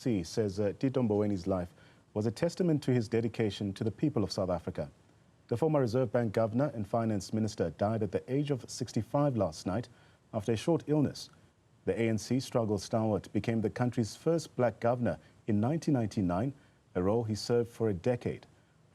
ANC says Tito Mboweni's life was a testament to his dedication to the people of South Africa. The former Reserve Bank governor and finance minister died at the age of 65 last night after a short illness. The ANC struggle stalwart became the country's first black governor in 1999, a role he served for a decade.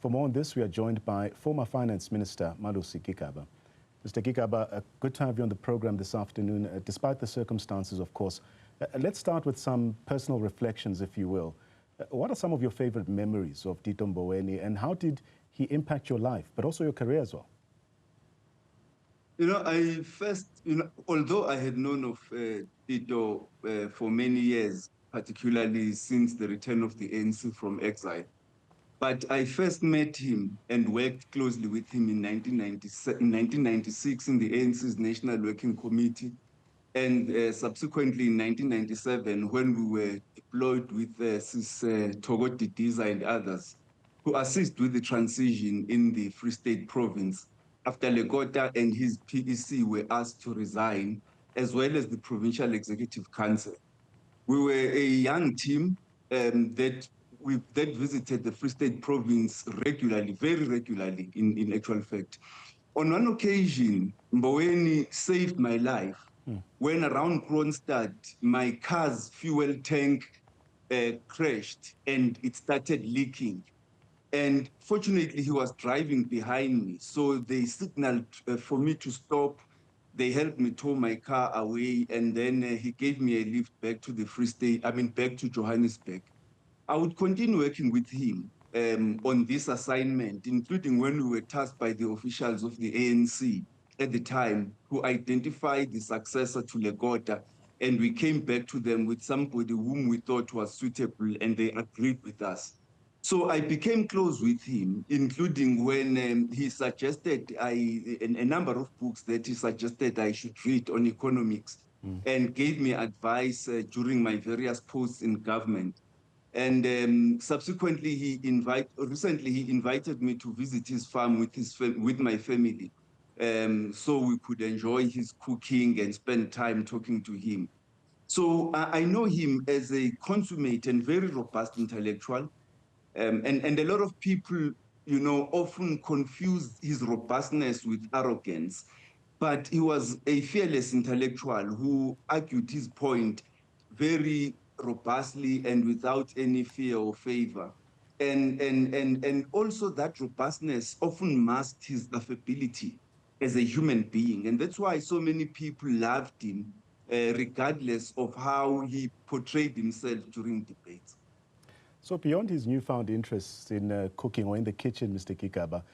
For more on this, we are joined by former finance minister Malusi Gigaba. Mr. Gigaba, good to have you on the program this afternoon, despite the circumstances, of course. Let's start with some personal reflections, if you will. What are some of your favorite memories of Tito Mboweni, and how did he impact your life, but also your career as well? Although I had known of Tito for many years, particularly since the return of the ANC from exile, but I first met him and worked closely with him in 1996 in the ANC's National Working Committee, and subsequently in 1997 when we were deployed with Sis Togo Didiza and others to assist with the transition in the Free State province after Legota and his PEC were asked to resign, as well as the Provincial Executive Council. We were a young team that visited the Free State province regularly, very regularly in actual fact. On one occasion, Mboweni saved my life when around Kronstadt, my car's fuel tank crashed and it started leaking. And fortunately, he was driving behind me. So they signaled for me to stop. They helped me tow my car away. And then he gave me a lift back to the Free State, back to Johannesburg. I would continue working with him on this assignment, including when we were tasked by the officials of the ANC at the time to identify the successor to Legota. And we came back to them with somebody whom we thought was suitable, and they agreed with us. So I became close with him, including when he suggested a number of books that he suggested I should read on economics, and gave me advice during my various posts in government. And subsequently, recently he invited me to visit his farm with my family, so we could enjoy his cooking and spend time talking to him. So I know him as a consummate and very robust intellectual. And a lot of people, often confuse his robustness with arrogance, but he was a fearless intellectual who argued his point very robustly and without any fear or favor. And also that robustness often masked his affability as a human being. And that's why so many people loved him, regardless of how he portrayed himself during debates. So beyond his newfound interests in cooking or in the kitchen, Mr. Gigaba,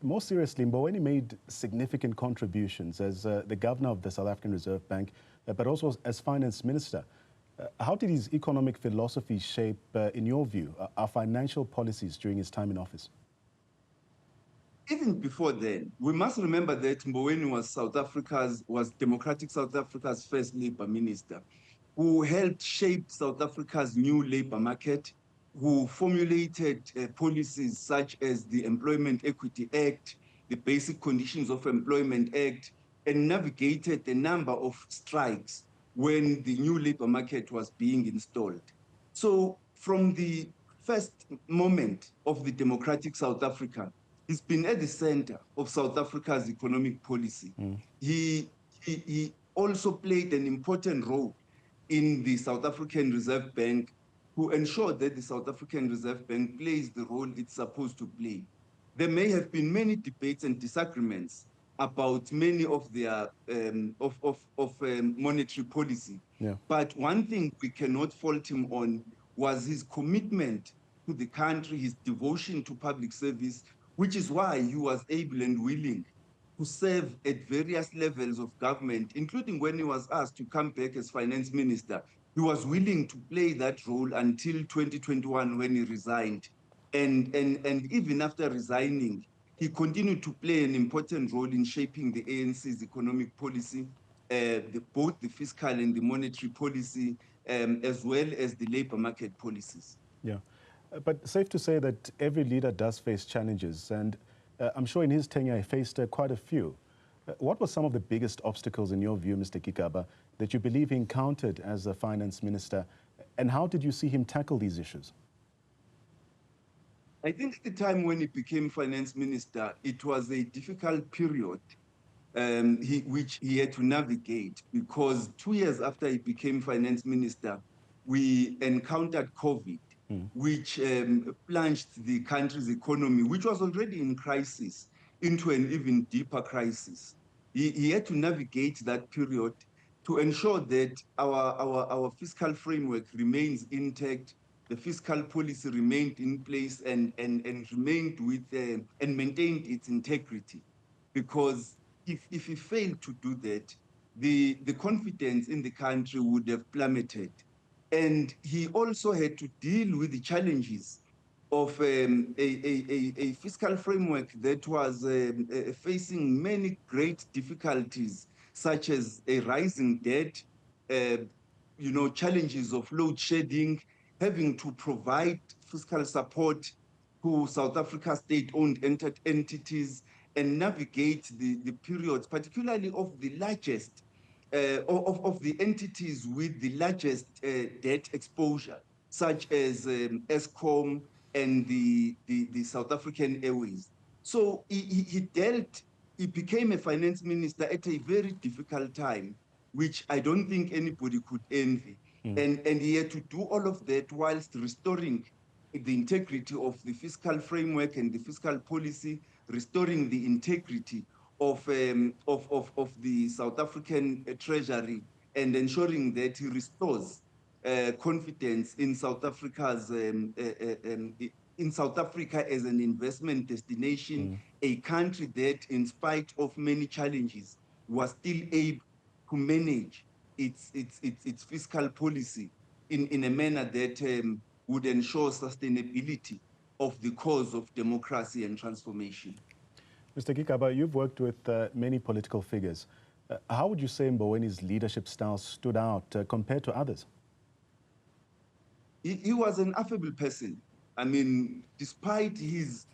more seriously, Mboweni made significant contributions as the governor of the South African Reserve Bank, but also as finance minister. How did his economic philosophy shape, in your view, our financial policies during his time in office? Even before then, we must remember that Mboweni was Democratic South Africa's first labor minister, who helped shape South Africa's new labor market, who formulated policies such as the Employment Equity Act, the Basic Conditions of Employment Act, and navigated a number of strikes when the new labor market was being installed. So from the first moment of the democratic South Africa, he's been at the center of South Africa's economic policy. He also played an important role in the South African Reserve Bank, who ensured that the South African Reserve Bank plays the role it's supposed to play. There may have been many debates and disagreements about many of their monetary policy. Yeah. But one thing we cannot fault him on was his commitment to the country, his devotion to public service, which is why he was able and willing to serve at various levels of government, including when he was asked to come back as finance minister. He was willing to play that role until 2021 when he resigned. And even after resigning, he continued to play an important role in shaping the ANC's economic policy, both the fiscal and the monetary policy, as well as the labor market policies. Yeah, but safe to say that every leader does face challenges, and I'm sure in his tenure he faced quite a few. What were some of the biggest obstacles in your view, Mr. Gigaba, that you believe he encountered as a finance minister, And how did you see him tackle these issues? I think at the time when he became finance minister, it was a difficult period which he had to navigate, because 2 years after he became finance minister, we encountered COVID, which plunged the country's economy, which was already in crisis, into an even deeper crisis. He had to navigate that period to ensure that our fiscal framework remains intact, the fiscal policy remained in place and remained with and maintained its integrity. Because if he failed to do that, the confidence in the country would have plummeted. And he also had to deal with the challenges of a fiscal framework that was facing many great difficulties, such as a rising debt, challenges of load shedding, having to provide fiscal support to South Africa state-owned entities, and navigate the periods, particularly of the largest, of the entities with the largest debt exposure, such as Eskom and the South African Airways. So he became a finance minister at a very difficult time, which I don't think anybody could envy. And he had to do all of that whilst restoring the integrity of the fiscal framework and the fiscal policy, restoring the integrity of the South African treasury, and ensuring that he restores confidence in South Africa's in South Africa as an investment destination, a country that, in spite of many challenges, was still able to manage its fiscal policy in a manner that would ensure sustainability of the cause of democracy and transformation. Mr. Gigaba, you've worked with many political figures. How would you say Mboweni's leadership style stood out compared to others? He was an affable person. I mean, despite his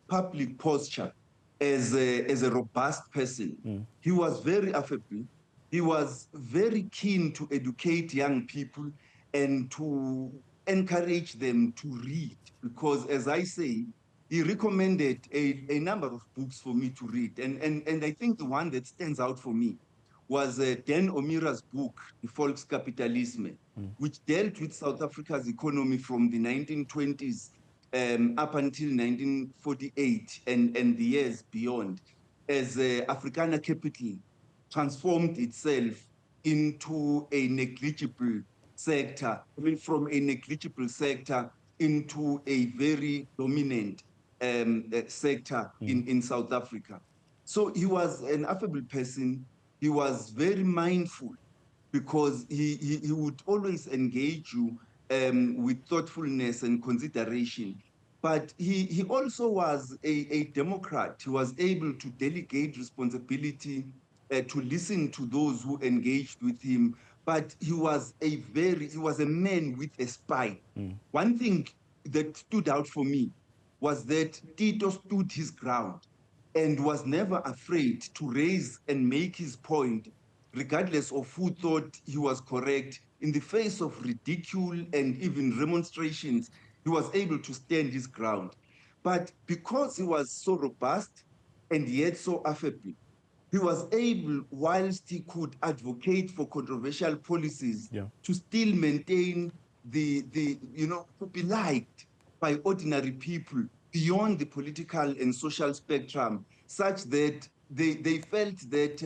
public posture as a robust person, he was very affable. He was very keen to educate young people and to encourage them to read, because, as I say, he recommended a number of books for me to read. And I think the one that stands out for me was Dan Omira's book, The Volkskapitalisme, which dealt with South Africa's economy from the 1920s up until 1948 and the years beyond, as Afrikaner capital transformed itself into a negligible sector, I mean, from a negligible sector into a very dominant sector in South Africa. So he was an affable person. He was very mindful, because he would always engage you with thoughtfulness and consideration. But he also was a Democrat. He was able to delegate responsibility, to listen to those who engaged with him. But he was a man with a spine. One thing that stood out for me was that Tito stood his ground and was never afraid to raise and make his point, regardless of who thought he was correct. In the face of ridicule and even remonstrations, he was able to stand his ground. But because he was so robust and yet so affable, he was able, whilst he could advocate for controversial policies, to still maintain to be liked by ordinary people beyond the political and social spectrum, such that they felt that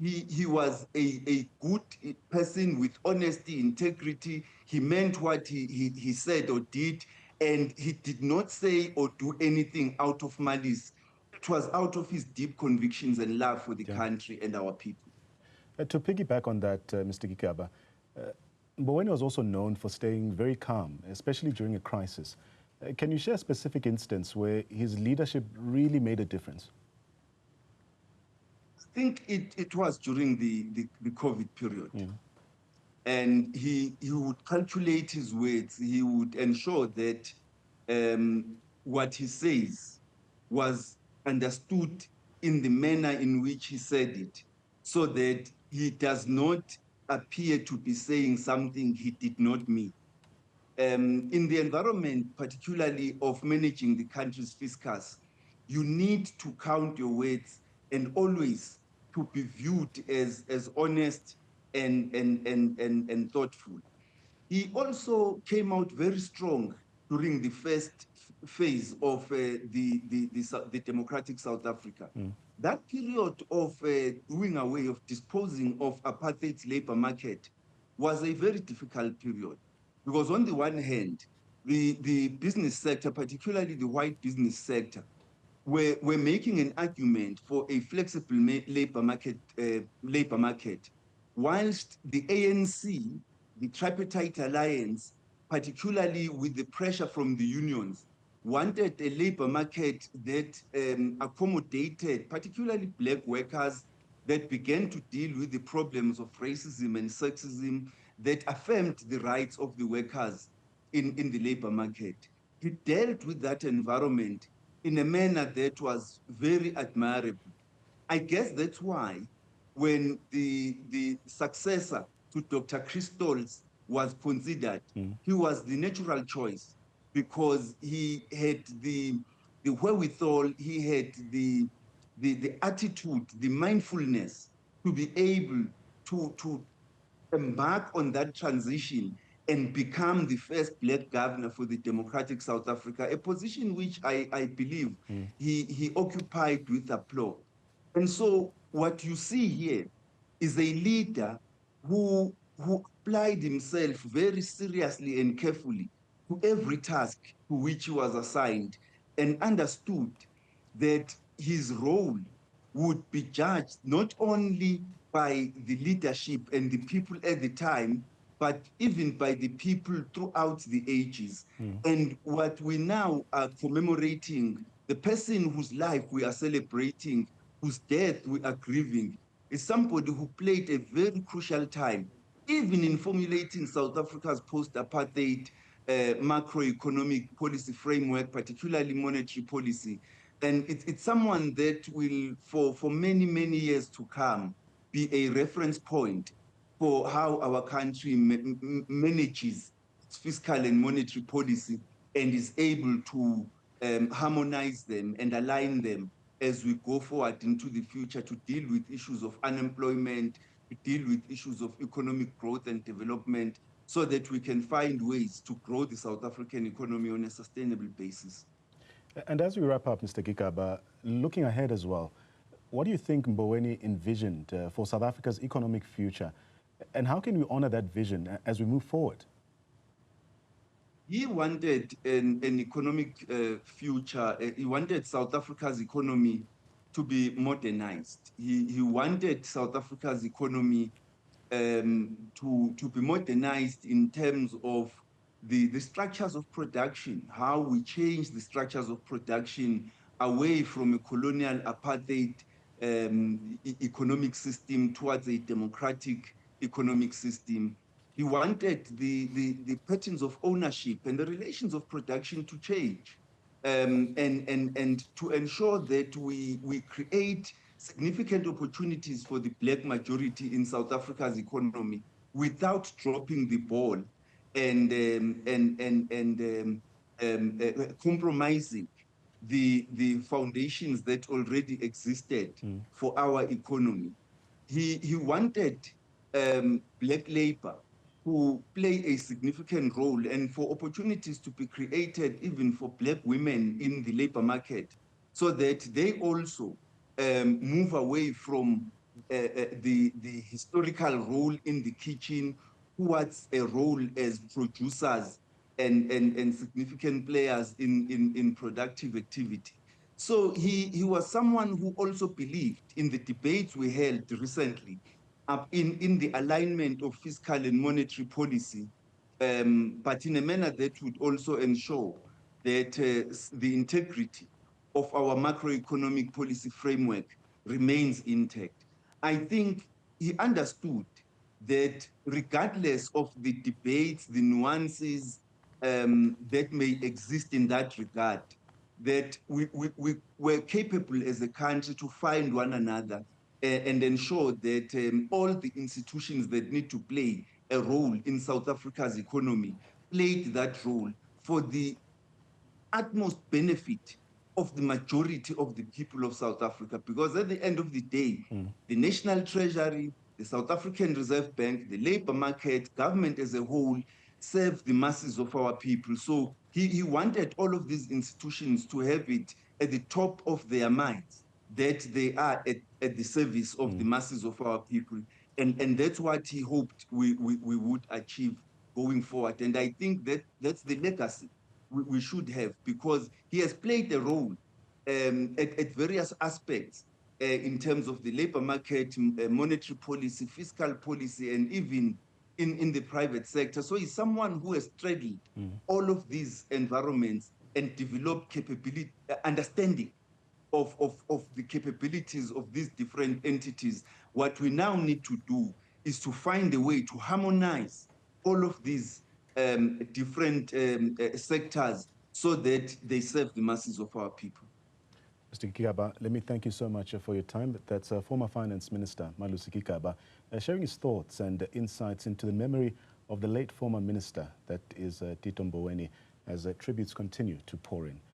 he was a good person with honesty, integrity. He meant what he said or did, and he did not say or do anything out of malice. It was out of his deep convictions and love for the country and our people. To piggyback on that, Mr. Gigaba, Mboweni was also known for staying very calm, especially during a crisis. Can you share a specific instance where his leadership really made a difference? I think it was during the COVID period. And he would calculate his words. He would ensure that what he says was understood in the manner in which he said it, so that he does not appear to be saying something he did not mean. in the environment, particularly of managing the country's fiscus, you need to count your words and always to be viewed as honest and thoughtful. He also came out very strong during the first phase of the democratic South Africa. That period of doing away, of disposing of apartheid's labor market was a very difficult period, because on the one hand, the business sector, particularly the white business sector, were making an argument for a flexible labor market, whilst the ANC, the tripartite alliance, particularly with the pressure from the unions, wanted a labor market that accommodated particularly Black workers, that began to deal with the problems of racism and sexism, that affirmed the rights of the workers in the labor market. He dealt with that environment in a manner that was very admirable. I guess that's why when the successor to Dr. Chris Stolz was considered, he was the natural choice, because he had the wherewithal, he had the attitude, the mindfulness to be able to embark on that transition and become the first Black governor for the democratic South Africa, a position which I believe he occupied with aplomb. And so what you see here is a leader who applied himself very seriously and carefully to every task to which he was assigned, and understood that his role would be judged not only by the leadership and the people at the time, but even by the people throughout the ages. And what we now are commemorating, the person whose life we are celebrating, whose death we are grieving, is somebody who played a very crucial time, even in formulating South Africa's post-apartheid macroeconomic policy framework, particularly monetary policy. And it's someone that will, for many, many years to come, be a reference point for how our country manages its fiscal and monetary policy, and is able to harmonize them and align them as we go forward into the future, to deal with issues of unemployment, to deal with issues of economic growth and development, so that we can find ways to grow the South African economy on a sustainable basis. And as we wrap up, Mr. Gigaba, looking ahead as well, what do you think Mboweni envisioned for South Africa's economic future? And how can we honor that vision as we move forward? He wanted an economic future. He wanted South Africa's economy to be modernized. He wanted South Africa's economy to be modernized in terms of the structures of production, how we change the structures of production away from a colonial apartheid economic system towards a democratic economic system. He wanted the patterns of ownership and the relations of production to change, and to ensure that we create significant opportunities for the Black majority in South Africa's economy without dropping the ball and compromising the foundations that already existed for our economy. He wanted Black labor to play a significant role, and for opportunities to be created even for Black women in the labor market, so that they also move away from the historical role in the kitchen towards a role as producers and significant players in productive activity. So he was someone who also believed in the debates we held recently in the alignment of fiscal and monetary policy, but in a manner that would also ensure that the integrity of our macroeconomic policy framework remains intact. I think he understood that regardless of the debates, the nuances that may exist in that regard, that we were capable as a country to find one another and ensure that all the institutions that need to play a role in South Africa's economy played that role for the utmost benefit of the majority of the people of South Africa, because at the end of the day, the National Treasury, the South African Reserve Bank, the labor market, government as a whole, serve the masses of our people. So he wanted all of these institutions to have it at the top of their minds, that they are at the service of the masses of our people. And that's what he hoped we would achieve going forward. And I think that that's the legacy we should have, because he has played a role at various aspects in terms of the labor market, monetary policy, fiscal policy, and even in the private sector. So he's someone who has straddled all of these environments and developed capability, understanding of the capabilities of these different entities. What we now need to do is to find a way to harmonize all of these different sectors so that they serve the masses of our people. Mr. Gigaba, let me thank you so much for your time. That's former Finance Minister Malusi Gigaba sharing his thoughts and insights into the memory of the late former minister, that is Tito Mboweni, as tributes continue to pour in.